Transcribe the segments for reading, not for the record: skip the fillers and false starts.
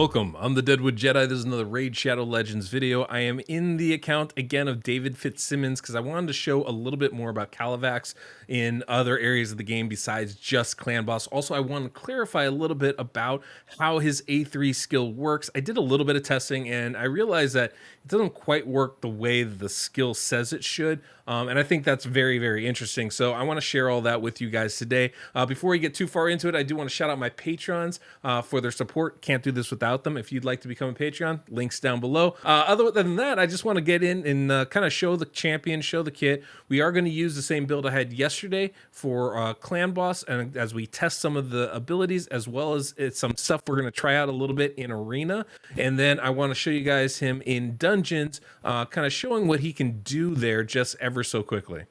Welcome, I'm the Deadwood Jedi. This is another Raid Shadow Legends video. I am in the account again of David Fitzsimmons because I wanted to show a little bit more about Kalvalax in other areas of the game besides just Clan Boss. Also, I want to clarify a little bit about how his A3 skill works. I did a little bit of testing and I realized that it doesn't quite work the way the skill says it should. And I think that's very, very interesting. So I want to share all that with you guys today. Before we get too far into it, I do want to shout out my patrons for their support. Can't do this without them. If you'd like to become a Patreon, links down below. Other than that, I just want to get in and kind of show the champion, show the kit. We are going to use the same build I had yesterday for Clan Boss, and as we test some of the abilities, as well as some stuff we're going to try out a little bit in Arena. And then I want to show you guys him in Dungeons, kind of showing what he can do there just ever so quickly.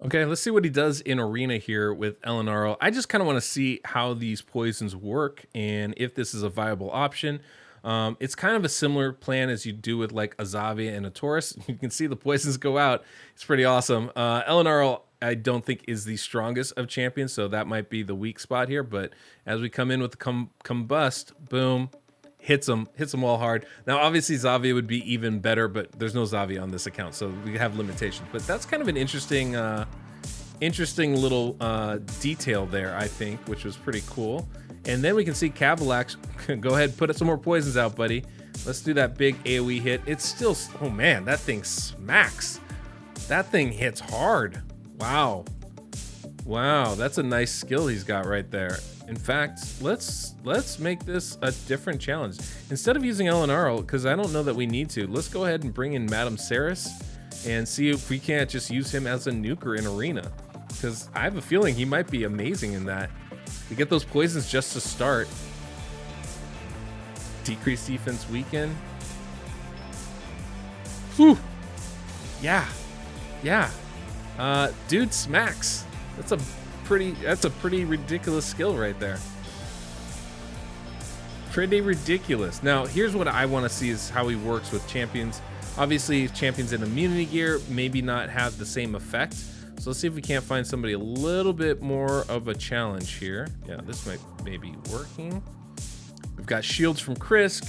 Okay, let's see what he does in Arena here with Elenaro. I just kind of want to see how these poisons work and if this is a viable option. It's kind of a similar plan as you do with like a Zavia and a Taurus. You can see the poisons go out. It's pretty awesome. Elenaro, I don't think is the strongest of champions, so that might be the weak spot here. But as we come in with the combust, boom, hits them all hard. Now, obviously, Zavia would be even better, but there's no Zavia on this account, so we have limitations. But that's kind of an interesting, interesting little detail there, I think, which was pretty cool. And then we can see Kalvalax. Go ahead, put some more poisons out, buddy. Let's do that big AoE hit. It's still, oh man, that thing smacks. That thing hits hard. Wow. Wow, that's a nice skill he's got right there. In fact, let's make this a different challenge. Instead of using Elenaro, because I don't know that we need to, let's go ahead and bring in Madam Saris and see if we can't just use him as a nuker in Arena. Because I have a feeling he might be amazing in that. We get those poisons just to start. Decrease defense weaken. Whew. Yeah. Yeah. Dude smacks. That's a pretty ridiculous skill right there. Pretty ridiculous. Now, here's what I want to see is how he works with champions. Obviously, champions in immunity gear maybe not have the same effect. So let's see if we can't find somebody a little bit more of a challenge here. Yeah, this may be working. We've got shields from Krisk.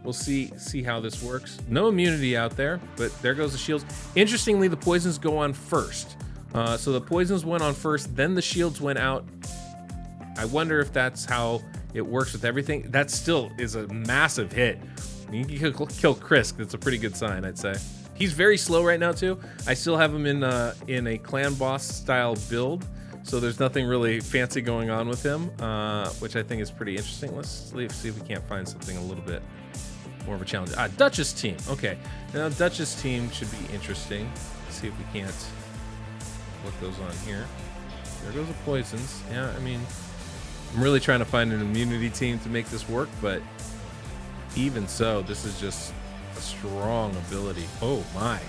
We'll see how this works. No immunity out there, but there goes the shields. Interestingly, the poisons go on first. So the poisons went on first, then the shields went out. I wonder if that's how it works with everything. That still is a massive hit. You can kill Krisk. That's a pretty good sign, I'd say. He's very slow right now too. I still have him in a Clan Boss style build, so there's nothing really fancy going on with him, which I think is pretty interesting. Let's see if we can't find something a little bit more of a challenge. Duchess team. Okay, now Duchess team should be interesting. Let's see if we can't. What goes on here? There goes the poisons. Yeah, I mean, I'm really trying to find an immunity team to make this work, but even so, this is just a strong ability. Oh my.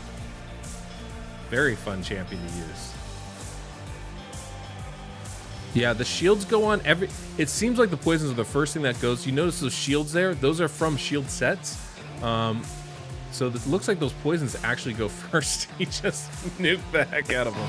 Very fun champion to use. Yeah, the shields go on every... It seems like the poisons are the first thing that goes. You notice those shields there? Those are from shield sets. So it looks like those poisons actually go first. He just nuked the heck out of them.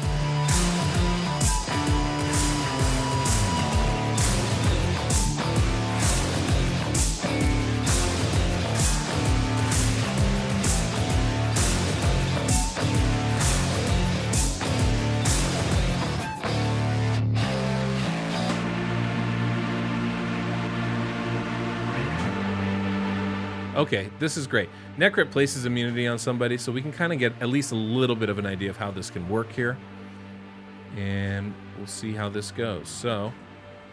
Okay, this is great. Necrit places immunity on somebody, so we can kind of get at least a little bit of an idea of how this can work here. And we'll see how this goes. So,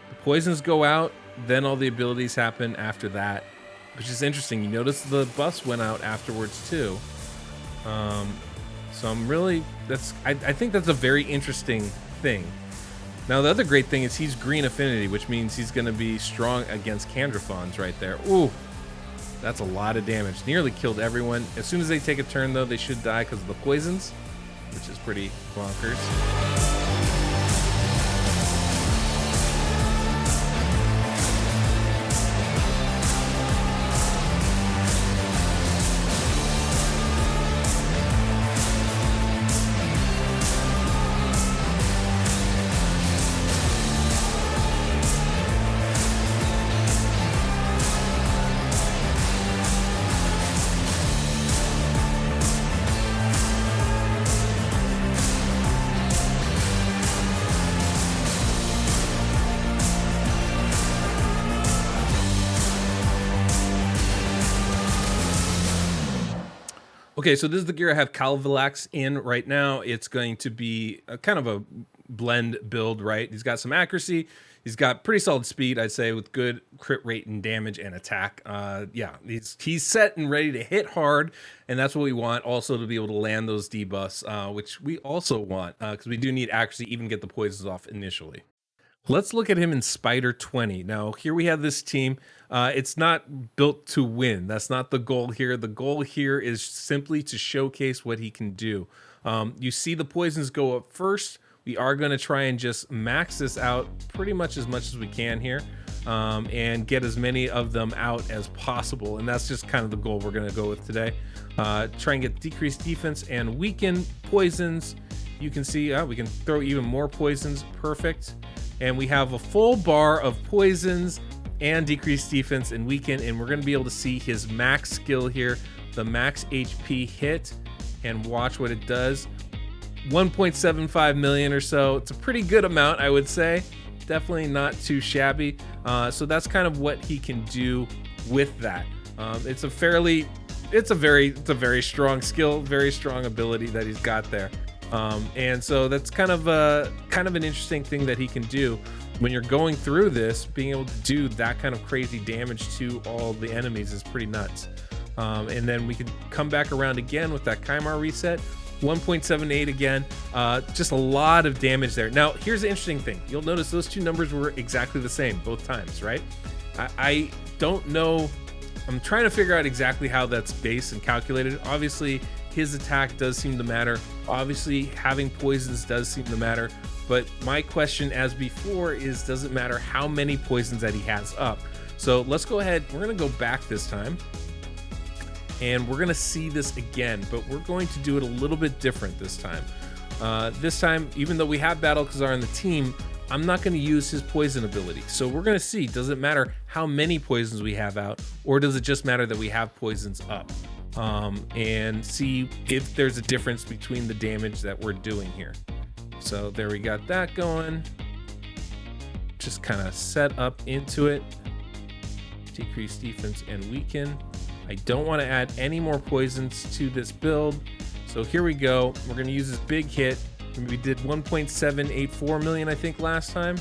the poisons go out, then all the abilities happen after that, which is interesting. You notice the buffs went out afterwards too. So I'm really, I think that's a very interesting thing. Now, the other great thing is he's green affinity, which means he's going to be strong against Candrafons right there. Ooh. That's a lot of damage. Nearly killed everyone. As soon as they take a turn, though, they should die because of the poisons, which is pretty bonkers. Okay, so this is the gear I have Kalvalax in right now. It's going to be a kind of a blend build, right? He's got some accuracy. He's got pretty solid speed, I'd say, with good crit rate and damage and attack. Yeah, he's set and ready to hit hard, and that's what we want. Also to be able to land those debuffs, which we also want because we do need accuracy, even get the poisons off initially. Let's look at him in Spider 20. Now, here we have this team. It's not built to win. That's not the goal here. The goal here is simply to showcase what he can do. You see the poisons go up first. We are going to try and just max this out pretty much as we can here and get as many of them out as possible. And that's just kind of the goal we're going to go with today. Try and get decreased defense and weaken poisons. You can see we can throw even more poisons. Perfect. And we have a full bar of poisons and decreased defense and weaken, and we're going to be able to see his max skill here, the max HP hit, and watch what it does. 1.75 million or so. It's a pretty good amount, I would say. Definitely not too shabby. So that's kind of what he can do with that. It's a very strong skill, very strong ability that he's got there. And so that's kind of an interesting thing that he can do when you're going through this. Being able to do that kind of crazy damage to all the enemies is pretty nuts. And then we can come back around again with that Kymar reset. 1.78 again, just a lot of damage there. Now, here's the interesting thing. You'll notice those two numbers were exactly the same both times, right? I don't know. I'm trying to figure out exactly how that's based and calculated. Obviously, his attack does seem to matter. Obviously, having poisons does seem to matter. But my question, as before, is does it matter how many poisons that he has up? So let's go ahead. We're going to go back this time. And we're going to see this again, but we're going to do it a little bit different this time. This time, even though we have Battle Khazar on the team, I'm not going to use his poison ability. So we're going to see, does it matter how many poisons we have out, or does it just matter that we have poisons up? And see if there's a difference between the damage that we're doing here. So there we got that going. Just kind of set up into it. Decrease defense and weaken. I don't want to add any more poisons to this build. So here we go. We're going to use this big hit. We did 1.784 million, I think, last time.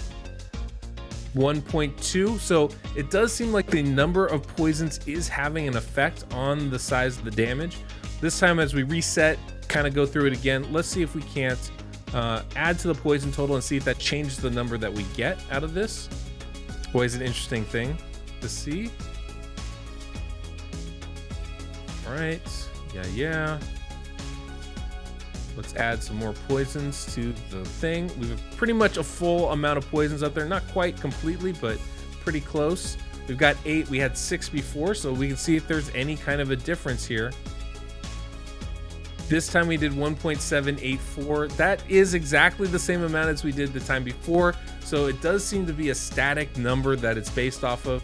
1.2. So it does seem like the number of poisons is having an effect on the size of the damage. This time, as we reset, kind of go through it again, let's see if we can't add to the poison total and see if that changes the number that we get out of this. Always an interesting thing to see. All right, yeah. Let's add some more poisons to the thing. We have pretty much a full amount of poisons up there. Not quite completely, but pretty close. We've got 8. We had 6 before, so we can see if there's any kind of a difference here. This time we did 1.784. That is exactly the same amount as we did the time before. So it does seem to be a static number that it's based off of,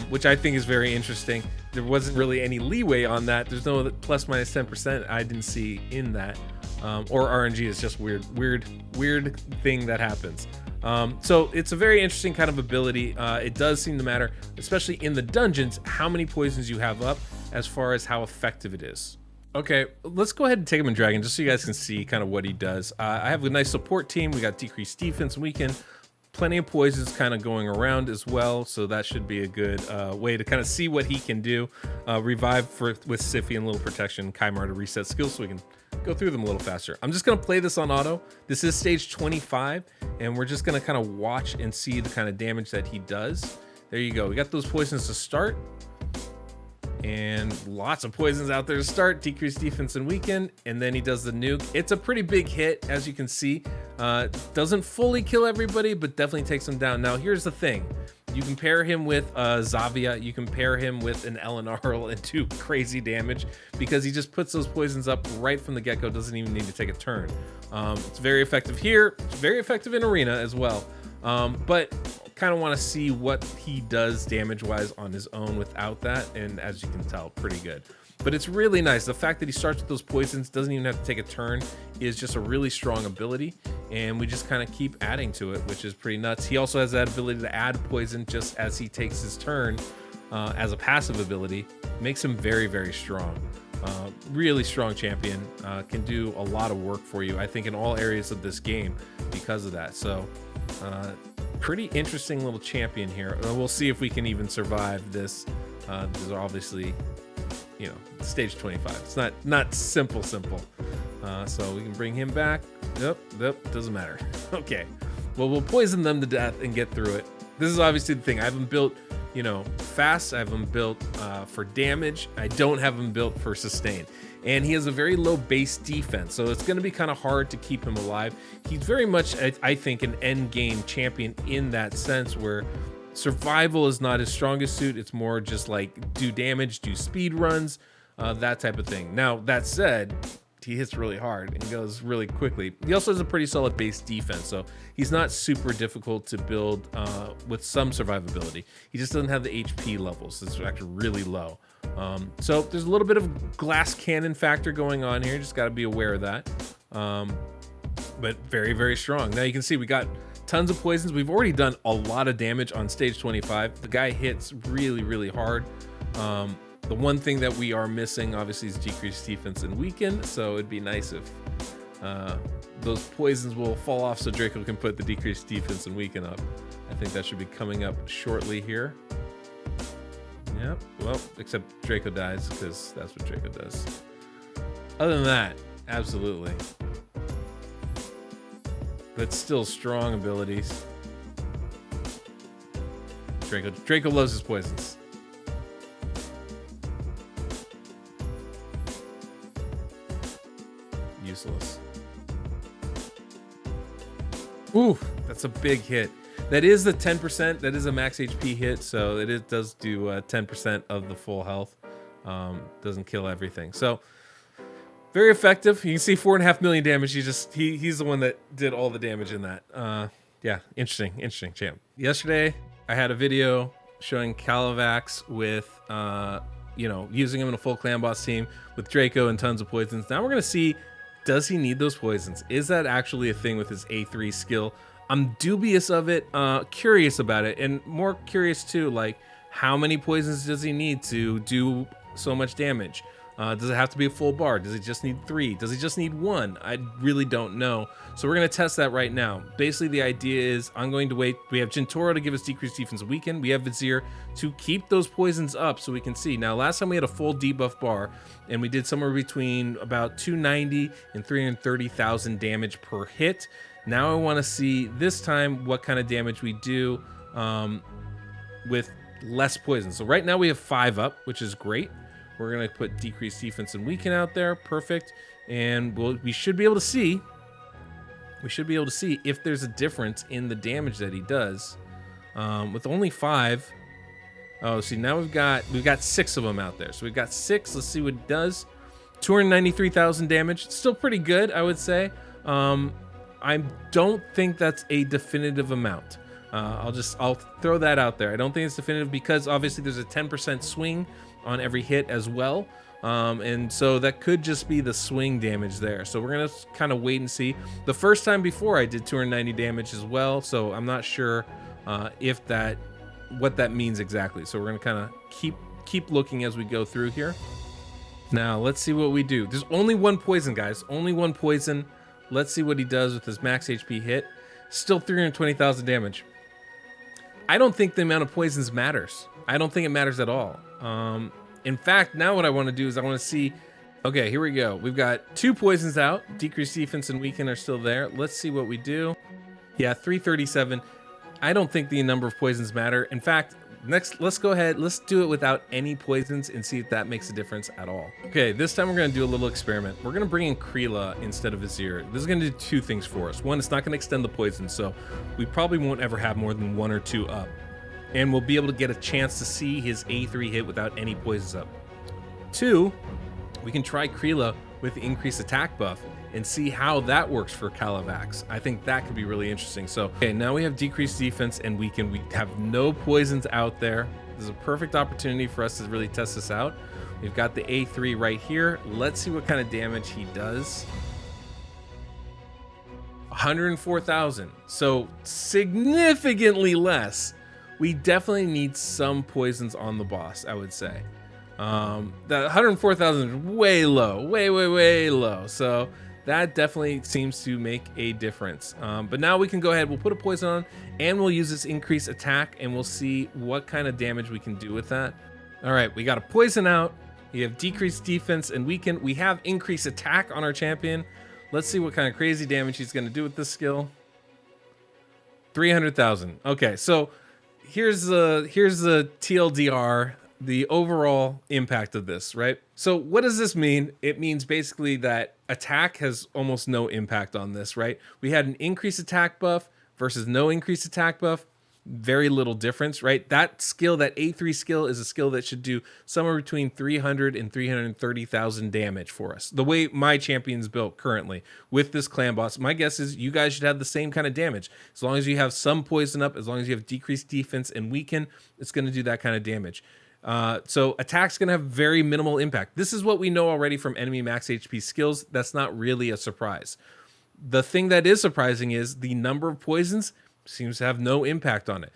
which I think is very interesting. There wasn't really any leeway on that. There's no plus minus 10% I didn't see in that. Or RNG is just weird thing that happens. So it's a very interesting kind of ability. It does seem to matter, especially in the dungeons, how many poisons you have up as far as how effective it is. Okay, let's go ahead and take him in Dragon just so you guys can see kind of what he does. I have a nice support team. We got decreased defense and weaken. Plenty of poisons kind of going around as well, so that should be a good way to kind of see what he can do. Revive with Siffy and Little Protection, Kymar to reset skills so we can go through them a little faster. I'm just going to play this on auto. This is stage 25, and we're just going to kind of watch and see the kind of damage that he does. There you go. We got those poisons to start. And lots of poisons out there to start. Decrease defense and weaken, and then he does the nuke. It's a pretty big hit, as you can see. Doesn't fully kill everybody, but definitely takes them down. Now, here's the thing. You can pair him with Zavia. You can pair him with an Elenarl and do crazy damage because he just puts those poisons up right from the get-go. Doesn't even need to take a turn. It's very effective here. It's very effective in Arena as well. But kind of want to see what he does damage-wise on his own without that. And as you can tell, pretty good. But it's really nice. The fact that he starts with those poisons, doesn't even have to take a turn, is just a really strong ability. And we just kind of keep adding to it, which is pretty nuts. He also has that ability to add poison just as he takes his turn as a passive ability. Makes him very, very strong. Really strong champion, can do a lot of work for you, I think, in all areas of this game because of that. So pretty interesting little champion here. We'll see if we can even survive this. This is obviously, you know, stage 25. It's not simple. So we can bring him back. Yep, doesn't matter. Okay, well, we'll poison them to death and get through it. This is obviously the thing. I haven't built, you know, fast. I have him built for damage. I don't have him built for sustain. And he has a very low base defense, so it's going to be kind of hard to keep him alive. He's very much, I think, an end game champion in that sense, where survival is not his strongest suit. It's more just like do damage, do speed runs, that type of thing. Now, that said, he hits really hard and goes really quickly. He also has a pretty solid base defense, so he's not super difficult to build with some survivability. He just doesn't have the HP levels. It's actually really low. So there's a little bit of glass cannon factor going on here. Just got to be aware of that. But very, very strong. Now you can see we got tons of poisons. We've already done a lot of damage on stage 25. The guy hits really, really hard. The one thing that we are missing, obviously, is decreased defense and weaken. So it'd be nice if those poisons will fall off so Draco can put the decreased defense and weaken up. I think that should be coming up shortly here. Yep, well, except Draco dies, because that's what Draco does. Other than that, absolutely. But still strong abilities. Draco loves his poisons. Useless. Ooh, that's a big hit. That is the 10%. That is a max HP hit, so it does do 10% of the full health. Doesn't kill everything. So very effective. You can see 4.5 million damage. He's the one that did all the damage in that. Yeah, interesting champ. Yesterday I had a video showing Kalvalax with using him in a full clan boss team with Draco and tons of poisons. Now we're gonna see, does he need those poisons? Is that actually a thing with his A3 skill? I'm dubious of it, curious about it, and more curious too, like how many poisons does he need to do so much damage? Does it have to be a full bar? Does he just need 3? Does he just need 1? I really don't know. So we're gonna test that right now. Basically, the idea is I'm going to wait. We have Gentoro to give us decreased defense and weaken. We have Vizier to keep those poisons up so we can see. Now, last time we had a full debuff bar, and we did somewhere between about 290 and 330,000 damage per hit. Now I want to see this time what kind of damage we do with less poison. So right now we have 5 up, which is great. We're going to put decreased defense and weaken out there. Perfect. And we should be able to see. We should be able to see if there's a difference in the damage that he does. With only 5. Oh, see, now we've got 6 of them out there. So we've got 6. Let's see what it does. 293,000 damage. Still pretty good, I would say. I don't think that's a definitive amount. I'll throw that out there. I don't think it's definitive because obviously there's a 10% swing on every hit as well. And so that could just be the swing damage there. So we're gonna kind of wait and see. The first time before I did 290 damage as well, so I'm not sure what that means exactly. So we're gonna kind of keep looking as we go through here. Now let's see what we do. There's only 1 poison, guys. Only 1 poison. Let's see what he does with his max HP hit. Still 320,000 damage. I don't think the amount of poisons matters. I don't think it matters at all. In fact, now what I want to do is I want to see. Okay, here we go. We've got 2 poisons out. Decreased defense and weaken are still there. Let's see what we do. Yeah, 337. I don't think the number of poisons matter. In fact, next, let's go ahead. Let's do it without any poisons and see if that makes a difference at all. Okay, this time we're going to do a little experiment. We're going to bring in Krila instead of Vizier. This is going to do 2 things for us. One, it's not going to extend the poison, so we probably won't ever have more than 1 or 2 up. And we'll be able to get a chance to see his A3 hit without any poisons up. 2, we can try Krila with the increased attack buff and see how that works for Kalvalax. I think that could be really interesting. So, okay, now we have decreased defense and we have no poisons out there. This is a perfect opportunity for us to really test this out. We've got the A3 right here. Let's see what kind of damage he does. 104,000. So significantly less. We definitely need some poisons on the boss, I would say. That 104,000 is way low, way low. So that definitely seems to make a difference. But now we can go ahead, we'll put a poison on, and we'll use this increased attack, and we'll see what kind of damage we can do with that. All right, we got a poison out. We have decreased defense, and we have increased attack on our champion. Let's see what kind of crazy damage he's going to do with this skill. 300,000. Okay, so here's the TLDR, the overall impact of this, right? So what does this mean? It means basically that attack has almost no impact on this, right? We had an increased attack buff versus no increased attack buff. Very little difference, right? That skill, that A3 skill, is a skill that should do somewhere between 300 and 330,000 damage for us. The way my champion's built currently with this clan boss, my guess is you guys should have the same kind of damage. As long as you have some poison up, as long as you have decreased defense and weaken, it's going to do that kind of damage. So attack's going to have very minimal impact. This is what we know already from enemy max HP skills. That's not really a surprise. The thing that is surprising is the number of poisons seems to have no impact on it,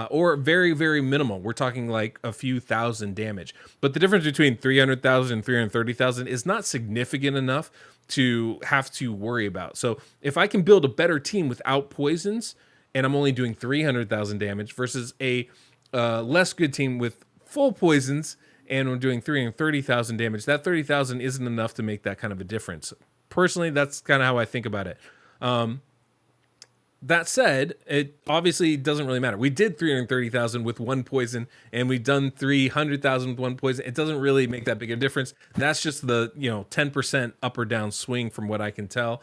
or very, very minimal. We're talking like a few thousand damage. But the difference between 300,000 and 330,000 is not significant enough to have to worry about. So if I can build a better team without poisons, and I'm only doing 300,000 damage versus a less good team with full poisons, and we're doing 330,000 damage, that 30,000 isn't enough to make that kind of a difference. Personally, that's kind of how I think about it. That said, it obviously doesn't really matter. We did 330,000 with one poison, and we've done 300,000 with one poison. It doesn't really make that big a difference. That's just the 10% up or down swing from what I can tell.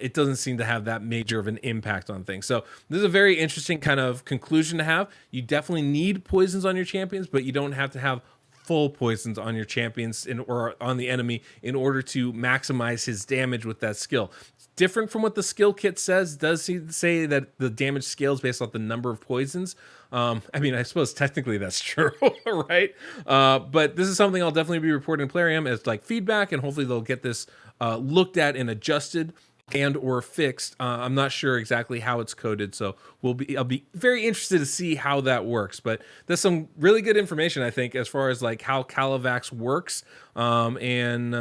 It doesn't seem to have that major of an impact on things. So this is a very interesting kind of conclusion to have. You definitely need poisons on your champions, but you don't have to have full poisons on your champions or on the enemy in order to maximize his damage with that skill. It's different from what the skill kit says. It does say that the damage scales based off the number of poisons. I mean, I suppose technically that's true, right? But this is something I'll definitely be reporting in Plarium as like feedback, and hopefully they'll get this looked at and adjusted and or fixed. I'm not sure exactly how it's coded, so I'll be very interested to see how that works. But there's some really good information, I think, as far as like how Kalvalax works, and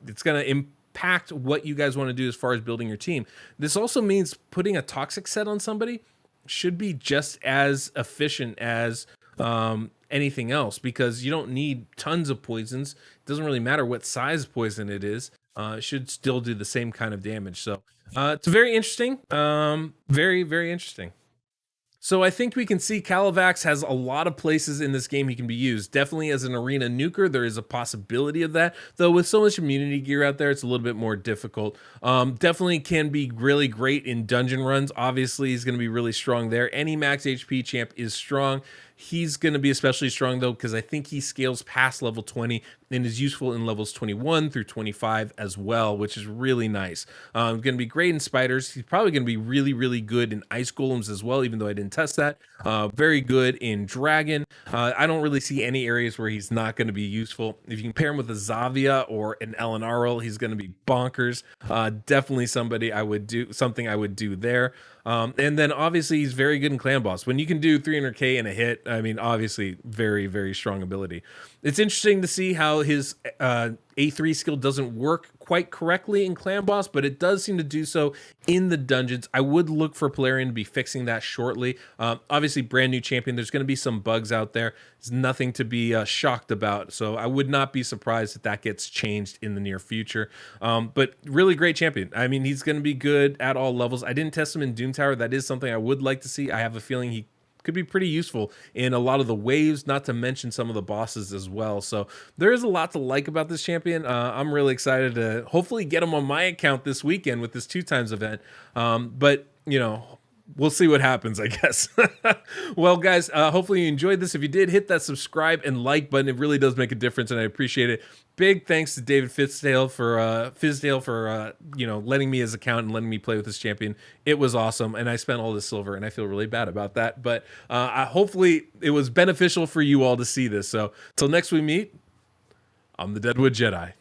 it's gonna impact what you guys want to do as far as building your team. This also means putting a toxic set on somebody should be just as efficient as anything else, because you don't need tons of poisons. It doesn't really matter what size poison it is. It should still do the same kind of damage. So it's very interesting. Very, very interesting. So I think we can see Kalvalax has a lot of places in this game he can be used. Definitely as an arena nuker, there is a possibility of that. Though with so much immunity gear out there, it's a little bit more difficult. Definitely can be really great in dungeon runs. Obviously, he's going to be really strong there. Any max HP champ is strong. He's going to be especially strong, though, because I think he scales past level 20 and is useful in levels 21 through 25 as well, which is really nice. Going to be great in spiders. He's probably going to be really, really good in ice golems as well, even though I didn't test that. Very good in dragon. I don't really see any areas where he's not going to be useful. If you can pair him with a Zavia or an Elenarl, he's going to be bonkers. Definitely something I would do there. And then obviously he's very good in clan boss. When you can do 300k in a hit, I mean, obviously very, very strong ability. It's interesting to see how his A3 skill doesn't work quite correctly in clan boss, but it does seem to do so in the dungeons. I would look for Plarium to be fixing that shortly. Obviously, brand new champion. There's going to be some bugs out there. It's nothing to be shocked about. So I would not be surprised if that gets changed in the near future. But really great champion. I mean, he's going to be good at all levels. I didn't test him in Doom Tower. That is something I would like to see. I have a feeling he could be pretty useful in a lot of the waves, not to mention some of the bosses as well. So there is a lot to like about this champion. I'm really excited to hopefully get him on my account this weekend with this 2x event. But we'll see what happens, I guess. Well, guys, hopefully you enjoyed this. If you did, hit that subscribe and like button. It really does make a difference, and I appreciate it. Big thanks to David Fitzsimmons for letting me his account and letting me play with this champion. It was awesome, and I spent all this silver, and I feel really bad about that. But hopefully it was beneficial for you all to see this. So till next we meet, I'm the Deadwood Jedi.